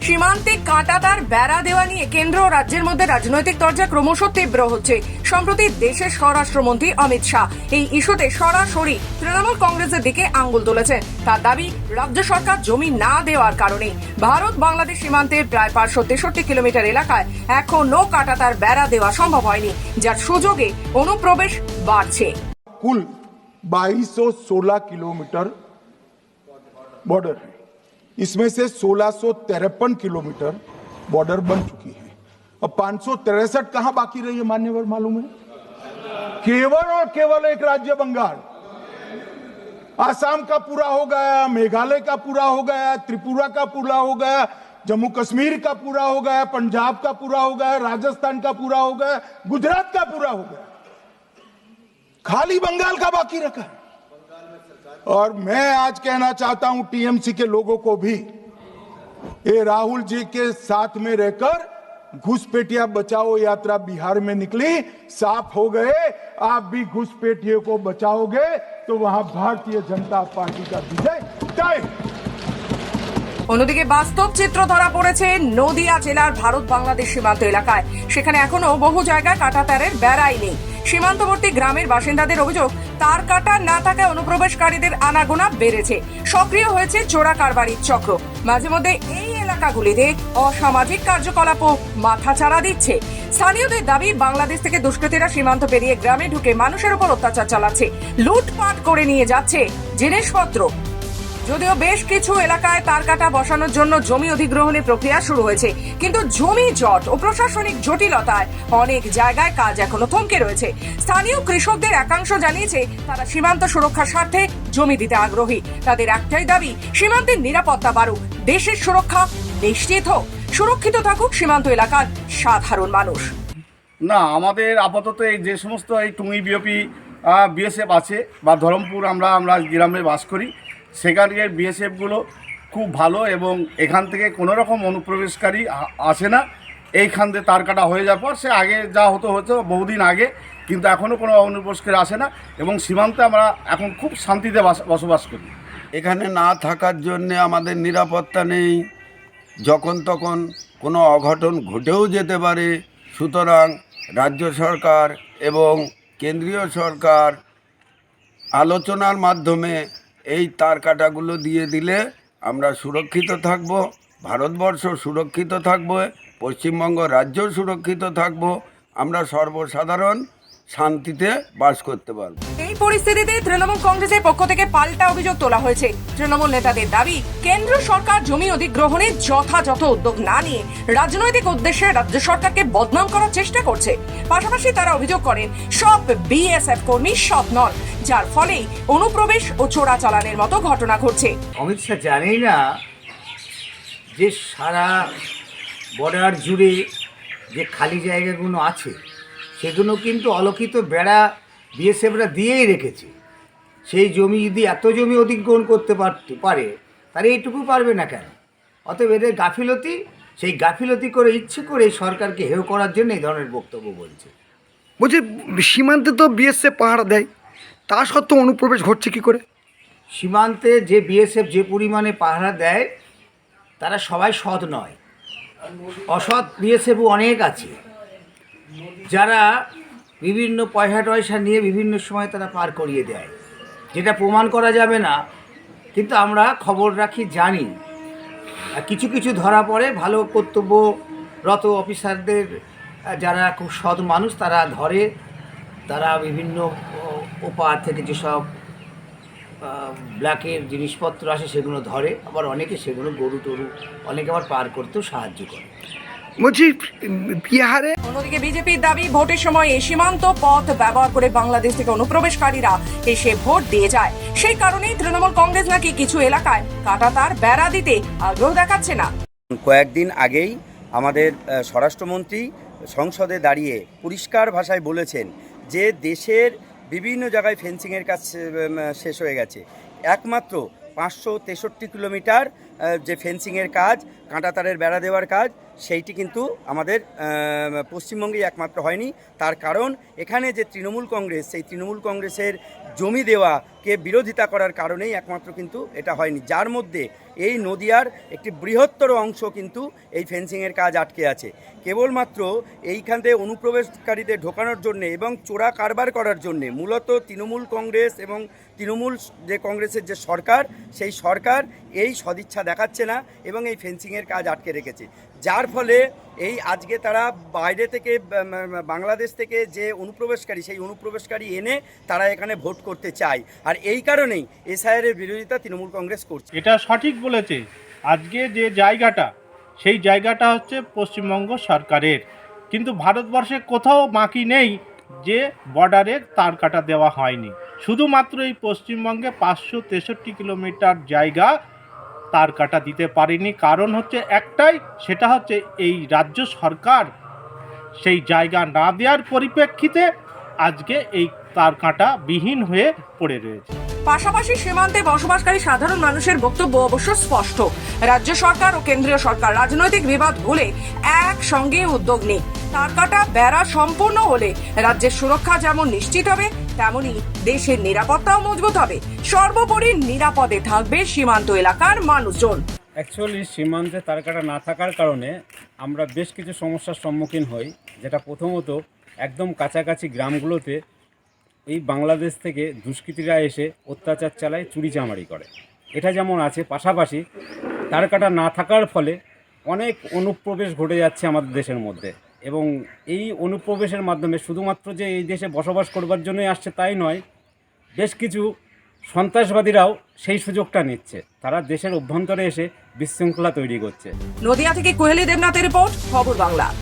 সীমান্তে কাঁটাতার বেড়া দেওয়া নিয়ে কেন্দ্র ও রাজ্যের মধ্যে রাজনৈতিক তরজা ক্রমশ তীব্র হচ্ছে। সম্প্রতি দেশের স্বরাষ্ট্রমন্ত্রী অমিত শাহ এই ইস্যুতে সরাসরি তৃণমূল কংগ্রেসের দিকে আঙ্গুল তুলেছেন। তার দাবি, রাজ্য সরকার জমি না দেওয়ার কারণে ভারত বাংলাদেশ সীমান্তের প্রায় 563 কিলোমিটার এলাকায় এখনো কাঁটাতার বেড়া দেওয়া সম্ভব হয়নি, যার সুযোগে অনুপ্রবেশ বাড়ছে। कुल 2216 किलोमीटर बॉर्डर है, इसमें से 1653 किलोमीटर बॉर्डर बन चुकी है और 563 कहां बाकी रही है मान्यवर मालूम है? केवल और केवल एक राज्य बंगाल। आसाम का पूरा हो गया, मेघालय का पूरा हो गया, त्रिपुरा का पूरा हो गया, जम्मू कश्मीर का पूरा हो गया, पंजाब का पूरा हो गया, राजस्थान का पूरा हो गया, गुजरात का पूरा हो गया, खाली बंगाल का बाकी रखा। और मैं आज कहना चाहता हूं टीएमसी के लोगों को भी, ये राहुल जी के साथ में रहकर घुसपैठिया बचाओ यात्रा बिहार में निकली, साफ हो गए। आप भी घुसपैठियों को बचाओगे तो वहां भारतीय जनता पार्टी का विजय तय। অন্যদিকে বাস্তব চিত্র ধরা পড়েছে নদিয়া জেলার ভারত বাংলাদেশ সীমান্ত এলাকায়। সেখানে এখনো বহু জায়গায় কাঁটাতারের বেড়াই নেই। সীমান্তবর্তী গ্রামের বাসিন্দাদের অভিযোগ, তার কাটা না থাকায় অনুপ্রবেশকারীদের আনাগোনা বেড়েছে। সক্রিয় হয়েছে চোরা কারবারির চক্র। মাঝে মধ্যে এই এলাকাগুলিতে অসামাজিক কার্যকলাপও মাথাচাড়া দিচ্ছে। স্থানীয়দের দাবি, বাংলাদেশ থেকে দুষ্কৃতীরা সীমান্ত পেরিয়ে গ্রামে ঢুকে মানুষের উপর অত্যাচার চালাচ্ছে, লুটপাট করে নিয়ে যাচ্ছে জিনিসপত্র। যদিও বেশ কিছু এলাকায় তার কাটা বসানোর জন্য জমি অধিগ্রহণের প্রক্রিয়া শুরু হয়েছে, কিন্তু জমি জট ও প্রশাসনিক জটিলতায় অনেক জায়গায় কাজ এখনো থমকে রয়েছে। স্থানীয় কৃষকদের একাংশ জানিয়েছে, তারা সীমান্ত সুরক্ষার স্বার্থে জমি দিতে আগ্রহী। তাদের একটাই দাবি, সীমান্তের নিরাপত্তা বাড়ুক, দেশের সুরক্ষা নিশ্চিত হোক, সুরক্ষিত থাকুক সীমান্ত এলাকার সাধারণ মানুষ। না, আমাদের আপাতত এই যে সমস্ত এই টুঙ্গি বিওপি বিএসএফ আছে বা ধরমপুর আমরা গ্রামে বাস করি, সেখানকার বিএসএফগুলো খুব ভালো এবং এখান থেকে কোনো রকম অনুপ্রবেশকারী আসে না। এইখান দিয়ে তার কাটা হয়ে যাওয়ার পর সে আগে যা হতো বহুদিন আগে, কিন্তু এখনও কোনো অনুপ্রবেশকারী আসে না এবং সীমান্তে আমরা এখন খুব শান্তিতে বসবাস করি। এখানে না থাকার জন্যে আমাদের নিরাপত্তা নেই, যখন তখন কোনো অঘটন ঘটেও যেতে পারে। সুতরাং রাজ্য সরকার এবং কেন্দ্রীয় সরকার আলোচনার মাধ্যমে এই তার কাটাগুলো দিয়ে দিলে আমরা সুরক্ষিত থাকব, ভারতবর্ষ সুরক্ষিত থাকবে, পশ্চিমবঙ্গ রাজ্য সুরক্ষিত থাকব, আমরা সর্বসাধারণ শান্তিতে বাস করতে পারব। এই পরিস্থিতিতে তৃণমূল কংগ্রেসের পক্ষ থেকে পাল্টা অভিযোগ তোলা হয়েছে। তৃণমূল নেতাদের দাবি, কেন্দ্র সরকার জমি অধিগ্রহণে যথাযথ উদ্যোগ না নিয়ে রাজনৈতিক উদ্দেশ্যে রাজ্য সরকারকে বদনাম করার চেষ্টা করছে। পাশাপাশি তারা অভিযোগ করেন, সব বিএসএফ কর্মী সৎ নন, যার ফলে অনুপ্রবেশ ও চোরাচালানের মতো ঘটনা ঘটছে। অমিত শাহ জানেই না যে সারা বর্ডার জুড়ে যে খালি জায়গাগুলো আছে সেগুলো কিন্তু অলোকিত বেড়া বিএসএফরা দিয়েই রেখেছে। সেই জমি যদি এত জমি অধিগ্রহণ করতে পারে, তাহলে এইটুকু পারবে না কেন? অতএব এদের গাফিলতি, সেই গাফিলতি করে ইচ্ছে করে সরকারকে হেয় করার জন্য এই ধরনের বক্তব্য বলছে। বলছি, সীমান্তে তো বিএসএফ পাহারা দেয়, তা সত্ত্বেও অনুপ্রবেশ ঘটছে কি করে? সীমান্তে যে বিএসএফ যে পরিমাণে পাহারা দেয়, তারা সবাই সৎ নয়, অসৎ বিএসএফও অনেক আছে, যারা বিভিন্ন পয়সা টয়সা নিয়ে বিভিন্ন সময় তারা পার করিয়ে দেয়, যেটা প্রমাণ করা যাবে না, কিন্তু আমরা খবর রাখি, জানি। আর কিছু কিছু ধরা পড়ে ভালো কর্তব্যরত অফিসারদের, যারা খুব সৎ মানুষ, তারা ধরে, তারা বিভিন্ন ওপার থেকে যেসব ব্ল্যাকের জিনিসপত্র আসে সেগুলো ধরে, আবার অনেকে সেগুলো গরু টরু অনেকে আবার পার করতেও সাহায্য করে। বলছি, বিহারে অন্যদিকে বিজেপির দাবি, ভোটের সময় এই সীমান্ত পথ ব্যবহার করে বাংলাদেশ থেকে অনুপ্রবেশকারীরা এসে ভোট দিয়ে যায়। সেই কারণেই তৃণমূল কংগ্রেস নাকি কিছু এলাকায় কাঁটাতার বেড়া দিতে আগ্রহ দেখাচ্ছে না। কয়েকদিন আগেই আমাদের স্বরাষ্ট্রমন্ত্রী সংসদে দাঁড়িয়ে পরিষ্কার ভাষায় বলেছেন যে দেশের বিভিন্ন জায়গায় ফেন্সিংয়ের কাজ শেষ হয়ে গেছে, একমাত্র 563 কিলোমিটার যে ফেন্সিংয়ের কাজ, কাঁটাতারের বেড়া দেওয়ার কাজ, সেইটি কিন্তু আমাদের পশ্চিমবঙ্গেই একমাত্র হয়নি। তার কারণ এখানে যে তৃণমূল কংগ্রেস, সেই তৃণমূল কংগ্রেসের জমি দেওয়াকে বিরোধিতা করার কারণেই একমাত্র কিন্তু এটা হয়নি, যার মধ্যে এই নদিয়ার একটি বৃহত্তর অংশ কিন্তু এই ফেন্সিংয়ের কাজ আটকে আছে। কেবলমাত্র এইখান থেকে অনুপ্রবেশকারীদের ঢোকানোর জন্যে এবং চোরা কারবার করার জন্যে মূলত তৃণমূল কংগ্রেস এবং তৃণমূল যে কংগ্রেসের যে সরকার, সেই সরকার এই সদিচ্ছা দেখাচ্ছে না এবং এই ফেন্সিংয়ের কাজ আটকে রেখেছে, যার ফলে এই আজকে তারা বাইরে থেকে বাংলাদেশ থেকে যে অনুপ্রবেশকারী, সেই অনুপ্রবেশকারী এনে তারা এখানে ভোট করতে চায়। আর এই কারণেই এসআইআরের বিরোধিতা তৃণমূল কংগ্রেস করছে। এটা সঠিক বলেছে। আজকে যে জায়গাটা, সেই জায়গাটা হচ্ছে পশ্চিমবঙ্গ সরকারের, কিন্তু ভারতবর্ষে কোথাও বাকি নেই যে বর্ডারের তার কাটা দেওয়া হয়নি। শুধুমাত্র এই পশ্চিমবঙ্গে 563 কিলোমিটার জায়গা তার কাটা দিতে পারেনি। কারণ হচ্ছে একটাই, সেটা হচ্ছে এই রাজ্য সরকার সেই জায়গা না দেওয়ার পরিপ্রেক্ষিতে আজকে এই তার কাটা বিহীন হয়ে পড়ে রয়েছে। পাশাপাশি সীমান্তে বসবাসকারী সাধারণ মানুষের বক্তব্য অবশ্য স্পষ্ট। রাজ্য সরকার ও কেন্দ্রীয় সরকার রাজনৈতিক বিবাদ ভুলে একসঙ্গে উদ্যোগ নেই। তারকাটা বেড়া সম্পূর্ণ হলে রাজ্যের সুরক্ষা যেমন নিশ্চিত হবে, তেমনি দেশের নিরাপত্তাও মজবুত হবে। সর্বোপরি নিরাপদে থাকবে সীমান্ত এলাকার মানুষজন। অ্যাকচুয়ালি সীমান্তে তারকাটা না থাকার কারণে আমরা বেশ কিছু সমস্যার সম্মুখীন হই, যেটা প্রথমত একদম কাছাকাছি গ্রামগুলোতে এই বাংলাদেশ থেকে দুষ্কৃতীরা এসে অত্যাচার চালায়, চুরিচামারি করে। এটা যেমন আছে, পাশাপাশি তারকাটা না থাকার ফলে অনেক অনুপ্রবেশ ঘটে যাচ্ছে আমাদের দেশের মধ্যে, এবং এই অনুপ্রবেশের মাধ্যমে শুধুমাত্র যে এই দেশে বসবাস করবার জন্যই আসছে তাই নয়, বেশ কিছু সন্ত্রাসবাদীরাও সেই সুযোগটা নিচ্ছে। তারা দেশের অভ্যন্তরে এসে বিশৃঙ্খলা তৈরি করছে। নদিয়া থেকে কোহেলি দেবনাথের রিপোর্ট, খবর বাংলা।